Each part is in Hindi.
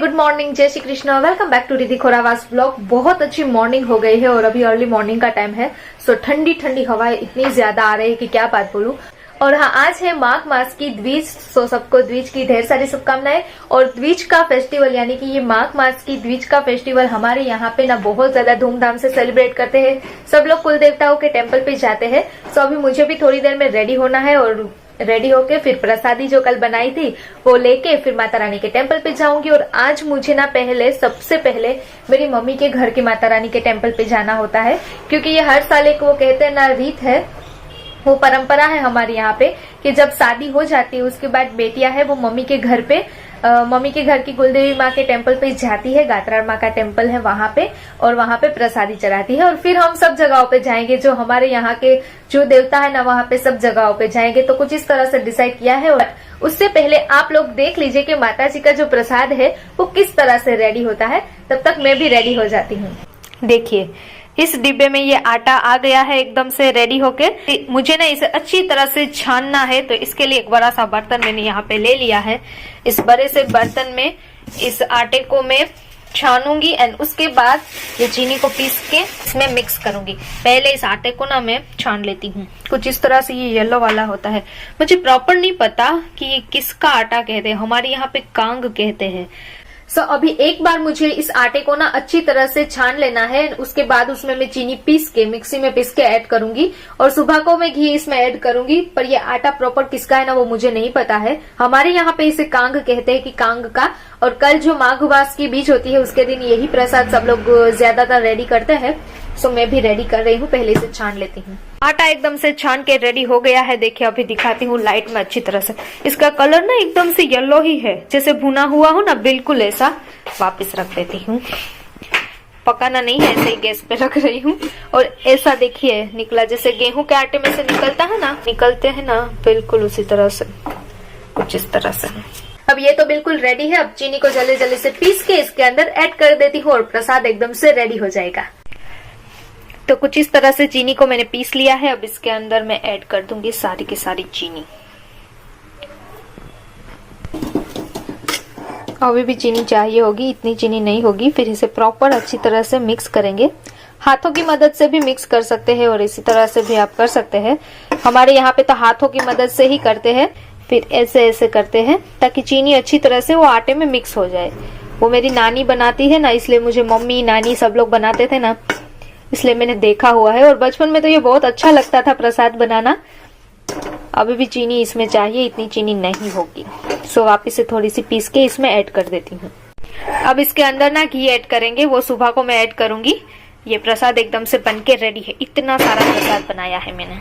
गुड मॉर्निंग, जय Shri Krishna. Welcome back to Riddhi Khorawas blog. बहुत अच्छी मॉर्निंग हो गई है और अभी अर्ली मॉर्निंग का टाइम है। सो ठंडी ठंडी हवाएं इतनी ज्यादा आ रही है कि क्या बात बोलूं। और हाँ, आज है माघ मास की द्विज। सो सबको द्विज की ढेर सारी शुभकामनाएं। और द्विज का फेस्टिवल यानी कि ये माघ मास की द्विज का फेस्टिवल हमारे यहाँ पे ना बहुत ज्यादा धूमधाम से सेलिब्रेट करते हैं। सब लोग कुल देवताओं के टेम्पल पे जाते हैं। सो अभी मुझे भी थोड़ी देर में रेडी होना है और रेडी होके फिर प्रसादी जो कल बनाई थी वो लेके फिर माता रानी के टेम्पल पे जाऊंगी। और आज मुझे ना सबसे पहले मेरी मम्मी के घर की माता रानी के टेम्पल पे जाना होता है, क्योंकि ये हर साल एक वो कहते हैं ना रीत है, वो परंपरा है हमारे यहाँ पे कि जब शादी हो जाती है उसके बाद बेटियां है वो मम्मी के घर पे मम्मी के घर की कुलदेवी माँ के टेम्पल पे जाती है। गात्रार माँ का टेम्पल है वहां पे, और वहां पे प्रसादी चढ़ाती है। और फिर हम सब जगहों पे जाएंगे, जो हमारे यहाँ के जो देवता है ना वहां पे सब जगहों पे जाएंगे। तो कुछ इस तरह से डिसाइड किया है। और उससे पहले आप लोग देख लीजिए कि माता जी का जो प्रसाद है वो किस तरह से रेडी होता है। तब तक मैं भी रेडी हो जाती हूँ। देखिए, इस डिब्बे में ये आटा आ गया है एकदम से रेडी होके। मुझे ना इसे अच्छी तरह से छानना है, तो इसके लिए एक बड़ा सा बर्तन मैंने यहाँ पे ले लिया है। इस बड़े से बर्तन में इस आटे को मैं छानूंगी एंड उसके बाद ये चीनी को पीस के इसमें मिक्स करूंगी। पहले इस आटे को ना मैं छान लेती हूँ। कुछ इस तरह से ये येलो वाला होता है। मुझे प्रॉपर नहीं पता कि ये किसका आटा कहते हैं, हमारे यहाँ पे कांग कहते हैं। अभी एक बार मुझे इस आटे को ना अच्छी तरह से छान लेना है। उसके बाद उसमें मैं चीनी पीस के मिक्सी में पीस के ऐड करूंगी और सुबह को मैं घी इसमें ऐड करूंगी। पर ये आटा प्रॉपर किसका है ना वो मुझे नहीं पता है। हमारे यहाँ पे इसे कांग कहते हैं कि कांग का। और कल जो माघ मास की बीज होती है उसके दिन यही प्रसाद सब लोग ज्यादातर रेडी करते हैं। सो मैं भी रेडी कर रही हूँ, पहले इसे छान लेती हूँ। आटा एकदम से छान के रेडी हो गया है। देखिए अभी दिखाती हूँ लाइट में अच्छी तरह से। इसका कलर ना एकदम से येलो ही है, जैसे भुना हुआ हो ना, बिल्कुल ऐसा। वापस रख देती हूँ, पकाना नहीं है, ऐसे ही गैस पे रख रही हूँ। और ऐसा देखिए निकला, जैसे गेहूं के आटे में से निकलता है ना, निकलते हैं ना, बिल्कुल उसी तरह से, कुछ इस तरह से। अब ये तो बिल्कुल रेडी है। अब चीनी को जल्दी जल्दी से पीस के इसके अंदर ऐड कर देती हूँ और प्रसाद एकदम से रेडी हो जाएगा। तो कुछ इस तरह से चीनी को मैंने पीस लिया है। अब इसके अंदर मैं ऐड कर दूंगी सारी की सारी चीनी। अभी भी चीनी चाहिए होगी, इतनी चीनी नहीं होगी। फिर इसे प्रॉपर अच्छी तरह से मिक्स करेंगे। हाथों की मदद से भी मिक्स कर सकते हैं और इसी तरह से भी आप कर सकते हैं। हमारे यहाँ पे तो हाथों की मदद से ही करते हैं। फिर ऐसे ऐसे करते हैं ताकि चीनी अच्छी तरह से वो आटे में मिक्स हो जाए। वो मेरी नानी बनाती है ना, इसलिए मुझे मम्मी नानी सब लोग बनाते थे ना, इसलिए मैंने देखा हुआ है। और बचपन में तो ये बहुत अच्छा लगता था प्रसाद बनाना। अभी भी चीनी इसमें चाहिए, इतनी चीनी नहीं होगी। सो वापस से थोड़ी सी पीस के इसमें ऐड कर देती हूँ। अब इसके अंदर ना घी ऐड करेंगे, वो सुबह को मैं ऐड करूंगी। ये प्रसाद एकदम से बनके रेडी है। इतना सारा प्रसाद बनाया है मैंने।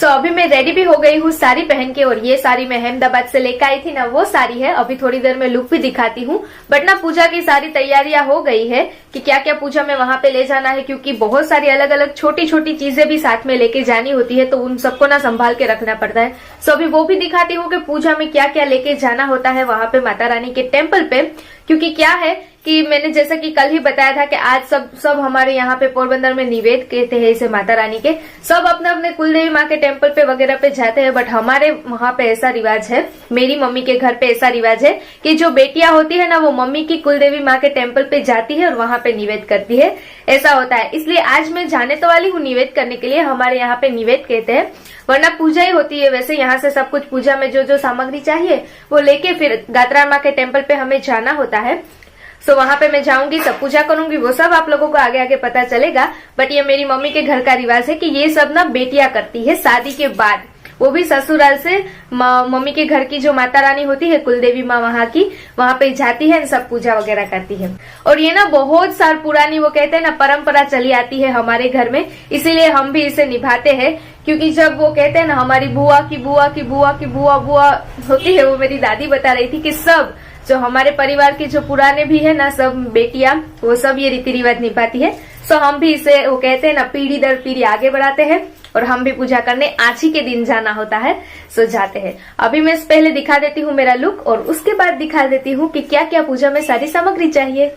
अभी मैं रेडी भी हो गई हूँ साड़ी पहन के। और ये साड़ी मैं अहमदाबाद से लेकर आई थी ना, वो साड़ी है। अभी थोड़ी देर में लुक भी दिखाती हूँ। बट ना पूजा की सारी तैयारियां हो गई है कि क्या क्या पूजा में वहां पे ले जाना है, क्योंकि बहुत सारी अलग अलग छोटी छोटी चीजें भी साथ में लेके जानी होती है, तो उन सबको ना संभाल के रखना पड़ता है। अभी वो भी दिखाती हूँ कि पूजा में क्या क्या लेके जाना होता है वहां पे माता रानी के टेम्पल पे। क्योंकि क्या है कि मैंने जैसा कि कल ही बताया था कि आज सब हमारे यहाँ पे पोरबंदर में निवेद कहते हैं इसे माता रानी के। सब अपने अपने कुलदेवी माँ के टेम्पल पे वगैरह पे जाते हैं। बट हमारे वहाँ पे ऐसा रिवाज है, मेरी मम्मी के घर पे ऐसा रिवाज है कि जो बेटियां होती है ना वो मम्मी की कुलदेवी माँ के टेम्पल पे जाती है और वहाँ पे निवेद करती है। ऐसा होता है, इसलिए आज मैं जाने तो वाली हूँ निवेद करने के लिए। हमारे यहाँ पे निवेद कहते हैं, वरना पूजा ही होती है। वैसे यहाँ से सब कुछ पूजा में जो जो सामग्री चाहिए वो लेके फिर गात्रार माँ के टेम्पल पे हमें जाना होता है। वहां पे मैं जाऊंगी, सब पूजा करूंगी, वो सब आप लोगों को आगे आगे पता चलेगा। बट ये मेरी मम्मी के घर का रिवाज है कि ये सब ना बेटियां करती है शादी के बाद। वो भी ससुराल से मम्मी के घर की जो माता रानी होती है कुलदेवी माँ वहाँ की, वहाँ पे जाती है, सब पूजा वगैरह करती है। और ये ना बहुत साल पुरानी वो कहते हैं ना परंपरा चली आती है हमारे घर में, इसीलिए हम भी इसे निभाते हैं। क्योंकि जब वो कहते हैं ना हमारी बुआ की बुआ की बुआ की बुआ बुआ होती है, वो मेरी दादी बता रही थी कि सब जो हमारे परिवार के जो पुराने भी है ना सब बेटियां, वो सब ये रीति रिवाज निभाती है। हम भी इसे वो कहते हैं ना पीढ़ी दर पीढ़ी आगे बढ़ाते हैं। और हम भी पूजा करने आज ही के दिन जाना होता है, जाते हैं। अभी मैं पहले दिखा देती हूँ मेरा लुक और उसके बाद दिखा देती हूँ कि क्या क्या पूजा में सारी सामग्री चाहिए।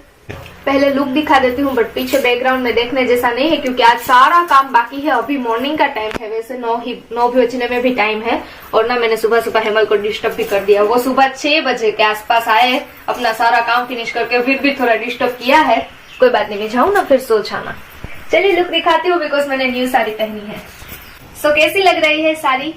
पहले लुक दिखा देती हूँ, बट पीछे बैकग्राउंड में देखने जैसा नहीं है क्योंकि आज सारा काम बाकी है। अभी मॉर्निंग का टाइम है, वैसे 9 बजने में भी टाइम है। और ना मैंने सुबह सुबह हेमल को डिस्टर्ब भी कर दिया। वो सुबह 6 बजे के आसपास आए, अपना सारा काम फिनिश करके, फिर भी थोड़ा डिस्टर्ब किया है। कोई बात नहीं, मैं जाऊँ ना फिर सो जाना। चलिए लुक दिखाती हूँ, बिकॉज मैंने न्यू साड़ी पहनी है। सो कैसी लग रही है साड़ी?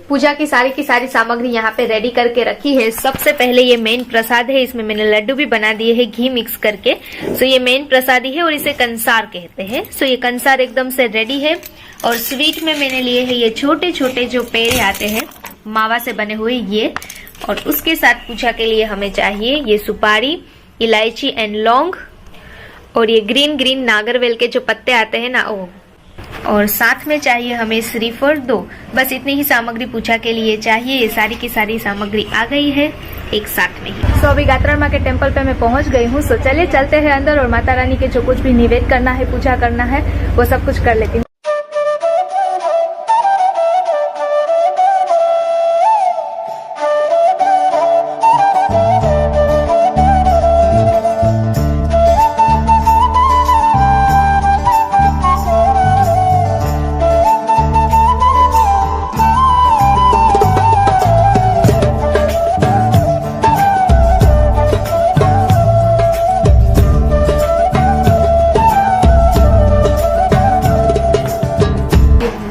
पूजा की सारी सामग्री यहाँ पे रेडी करके रखी है। सबसे पहले ये मेन प्रसाद है, इसमें मैंने लड्डू भी बना दिए हैं घी मिक्स करके। सो ये मेन प्रसादी है और इसे कंसार कहते हैं। सो ये कंसार एकदम से रेडी है। और स्वीट में मैंने लिए हैं ये छोटे छोटे जो पेड़े आते हैं मावा से बने हुए ये। और उसके साथ पूजा के लिए हमें चाहिए ये सुपारी, इलायची एंड लौंग, और ये ग्रीन ग्रीन नागरवेल के जो पत्ते आते हैं ना वो, और साथ में चाहिए हमें श्रीफल 2। बस इतनी ही सामग्री पूजा के लिए चाहिए। ये सारी की सारी सामग्री आ गई है एक साथ में ही। सो अभी गात्रा माँ के टेम्पल पे मैं पहुंच गई हूँ। सो चलिए चलते हैं अंदर और माता रानी के जो कुछ भी निवेद करना है, पूजा करना है, वो सब कुछ कर लेती हूँ।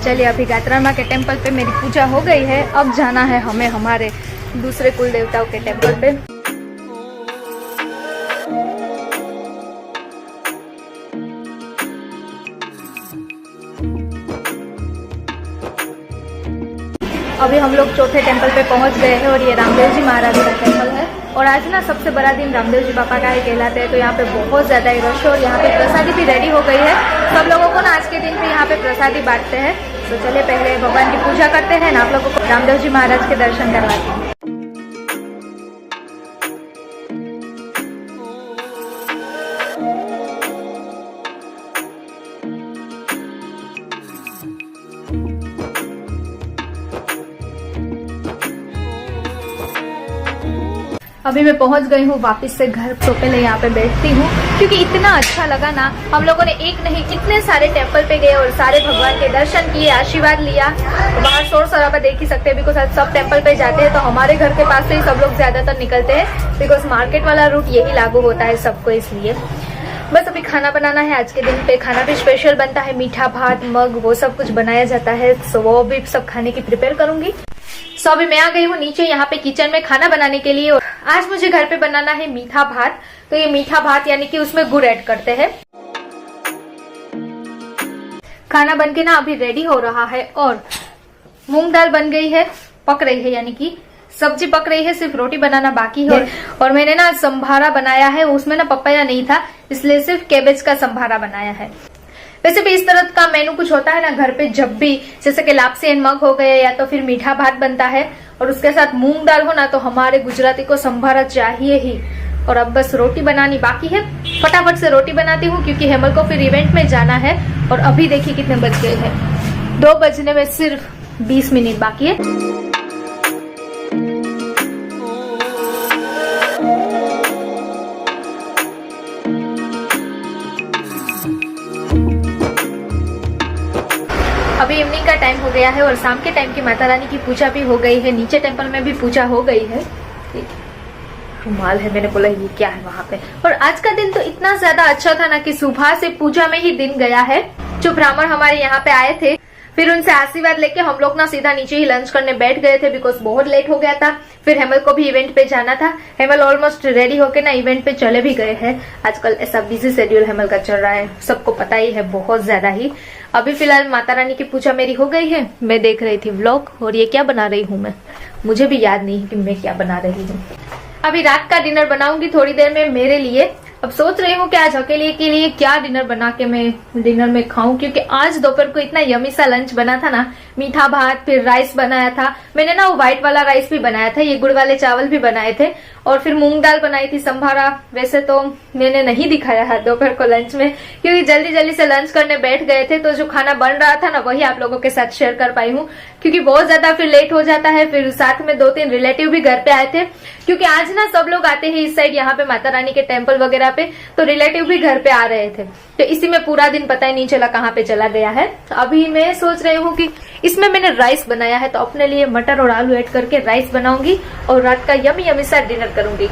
चलिए अभी गात्रा माँ के टेम्पल पे मेरी पूजा हो गई है। अब जाना है हमें हमारे दूसरे कुल देवताओं के टेम्पल पे। अभी हम लोग चौथे टेम्पल पे पहुंच गए हैं और ये रामदेव जी महाराज का टेम्पल है। और आज ना सबसे बड़ा दिन रामदेव जी पापा का ही कहलाते हैं, तो यहाँ पे बहुत ज्यादा ही रश है। और यहाँ पे प्रसादी भी रेडी हो गई है। सब लोगों को ना आज के दिन पे यहाँ पे प्रसादी बांटते हैं। तो चलिए पहले भगवान की पूजा करते हैं ना, आप लोगों को रामदेव जी महाराज के दर्शन करवाते हैं। अभी मैं पहुंच गई हूँ वापस से घर। तो पहले यहाँ पे बैठती हूँ क्योंकि इतना अच्छा लगा ना। हम लोगों ने एक नहीं इतने सारे टेम्पल पे गए और सारे भगवान के दर्शन किए, आशीर्वाद लिया। तो बाहर शोर शराबा देख ही सकते हैं, बिकॉज सब टेम्पल पे जाते हैं तो हमारे घर के पास से ही सब लोग ज्यादातर निकलते हैं, बिकॉज मार्केट वाला रूट यही लागू होता है सबको। इसलिए बस अभी खाना बनाना है। आज के दिन पे खाना भी स्पेशल बनता है, मीठा भात, मग, वो सब कुछ बनाया जाता है। सो वो भी सब खाने की प्रिपेयर करूंगी। सो अभी मैं आ गई हूँ नीचे यहाँ पे किचन में खाना बनाने के लिए। आज मुझे घर पे बनाना है मीठा भात। तो ये मीठा भात यानी कि उसमें गुड़ ऐड करते हैं। खाना बन के ना अभी रेडी हो रहा है और मूंग दाल बन गई है, पक रही है, यानी कि सब्जी पक रही है, सिर्फ रोटी बनाना बाकी है। और मैंने ना संभारा बनाया है, उसमें ना पपाया नहीं था, इसलिए सिर्फ कैबेज का संभारा बनाया है। वैसे भी इस तरह का मेनू कुछ होता है ना घर पे जब भी, जैसे कि लापसी एंड मग हो गए या तो फिर मीठा भात बनता है और उसके साथ मूंग दाल हो ना, तो हमारे गुजराती को संभारा चाहिए ही। और अब बस रोटी बनानी बाकी है। फटाफट से रोटी बनाती हूँ क्योंकि हेमल को फिर इवेंट में जाना है। और अभी देखिए कितने बज गए हैं, 2 बजने में सिर्फ 20 मिनट बाकी है। अभी इवनिंग का टाइम हो गया है और शाम के टाइम की माता रानी की पूजा भी हो गई है। नीचे टेम्पल में भी पूजा हो गई है। रुमाल है, मैंने बोला ये क्या है वहां पे। और आज का दिन तो इतना ज्यादा अच्छा था ना कि सुबह से पूजा में ही दिन गया है। जो ब्राह्मण हमारे यहाँ पे आए थे, फिर उनसे आशीर्वाद लेके हम लोग ना सीधा नीचे ही लंच करने बैठ गए थे, बिकॉज बहुत लेट हो गया था। फिर हेमल को भी इवेंट पे जाना था। हेमल ऑलमोस्ट रेडी होके ना इवेंट पे चले भी गए हैं। आजकल ऐसा बिजी शेड्यूल हेमल का चल रहा है, सबको पता ही है, बहुत ज्यादा ही। अभी फिलहाल माता रानी की पूजा मेरी हो गई है। मैं देख रही थी व्लॉग। और ये क्या बना रही हूँ मैं, मुझे भी याद नहीं है कि मैं क्या बना रही हूँ। अभी रात का डिनर बनाऊंगी थोड़ी देर में मेरे लिए। अब सोच रही हूँ कि आज अकेले के लिए क्या डिनर बना के मैं डिनर में खाऊं, क्योंकि आज दोपहर को इतना यमी सा लंच बना था ना, मीठा भात, फिर राइस बनाया था मैंने ना, वो व्हाइट वाला राइस भी बनाया था, ये गुड़ वाले चावल भी बनाए थे। और फिर मूंग दाल बनाई थी संभारा। वैसे तो मैंने नहीं दिखाया है दोपहर को लंच में, क्योंकि जल्दी जल्दी से लंच करने बैठ गए थे, तो जो खाना बन रहा था ना वही आप लोगों के साथ शेयर कर पाई हूँ, क्योंकि बहुत ज्यादा फिर लेट हो जाता है। फिर साथ में 2-3 रिलेटिव भी घर पे आए थे, क्योंकि आज ना सब लोग आते हैं इस साइड यहाँ पे माता रानी के टेम्पल वगैरह पे, तो रिलेटिव भी घर पे आ रहे थे, तो इसी में पूरा दिन पता ही नहीं चला कहाँ पे चला गया है। अभी मैं सोच रही हूँ कि इसमें मैंने राइस बनाया है, तो अपने लिए मटर और आलू ऐड करके राइस बनाऊंगी और रात का यमी यमी सा डिनर करूंगी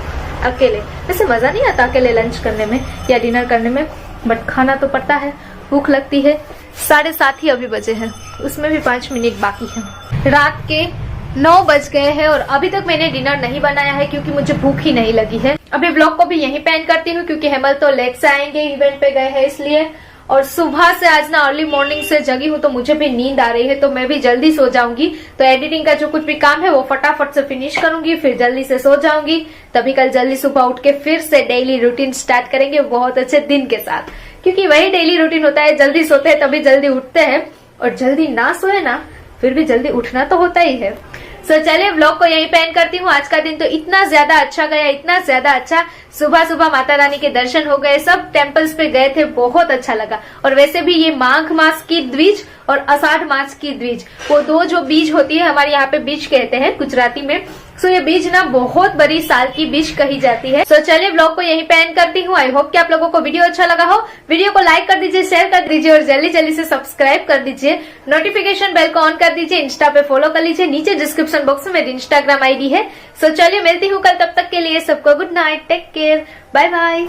अकेले। वैसे मजा नहीं आता अकेले लंच करने में या डिनर करने में, बट खाना तो पड़ता है, भूख लगती है। 7:30 ही अभी बजे हैं, उसमें भी 5 मिनट बाकी है। रात के 9 बज गए हैं और अभी तक मैंने डिनर नहीं बनाया है, क्योंकि मुझे भूख ही नहीं लगी है। अभी ब्लॉग को भी यहीं पे एंड करती हूँ, क्योंकि हेमल तो लेट से आएंगे, इवेंट पे गए हैं इसलिए। और सुबह से आज ना अर्ली मॉर्निंग से जगी हूँ, तो मुझे भी नींद आ रही है, तो मैं भी जल्दी सो जाऊंगी। तो एडिटिंग का जो कुछ भी काम है वो फटाफट से फिनिश करूंगी, फिर जल्दी से सो जाऊंगी। तभी कल जल्दी सुबह उठ के फिर से डेली रूटीन स्टार्ट करेंगे, बहुत अच्छे दिन के साथ, क्योंकि वही डेली रूटीन होता है। जल्दी सोते हैं तभी जल्दी उठते हैं, और जल्दी ना सोए ना फिर भी जल्दी उठना तो होता ही है। सो चलिए व्लॉग को यहीं पे एंड करती हूँ। आज का दिन तो इतना ज्यादा अच्छा गया, इतना ज्यादा अच्छा। सुबह सुबह माता रानी के दर्शन हो गए, सब टेम्पल्स पे गए थे, बहुत अच्छा लगा। और वैसे भी ये माघ मास की द्विज और आषाढ़ मास की द्विज, वो दो जो बीज होती है, हमारे यहाँ पे बीज कहते हैं गुजराती में। सो ये बीज ना बहुत बड़ी साल की बीज कही जाती है। सो चलिए व्लॉग को यहीं पे एंड करती हूँ। आई होप कि आप लोगों को वीडियो अच्छा लगा हो। वीडियो को लाइक कर दीजिए, शेयर कर दीजिए और जल्दी जल्दी से सब्सक्राइब कर दीजिए। नोटिफिकेशन बेल को ऑन कर दीजिए, इंस्टा पे फॉलो कर लीजिए, नीचे डिस्क्रिप्शन बॉक्स में मेरी इंस्टाग्राम आईडी है। सो चलिए मिलती हूँ कल, तब तक के लिए सबको good night, take care, bye bye.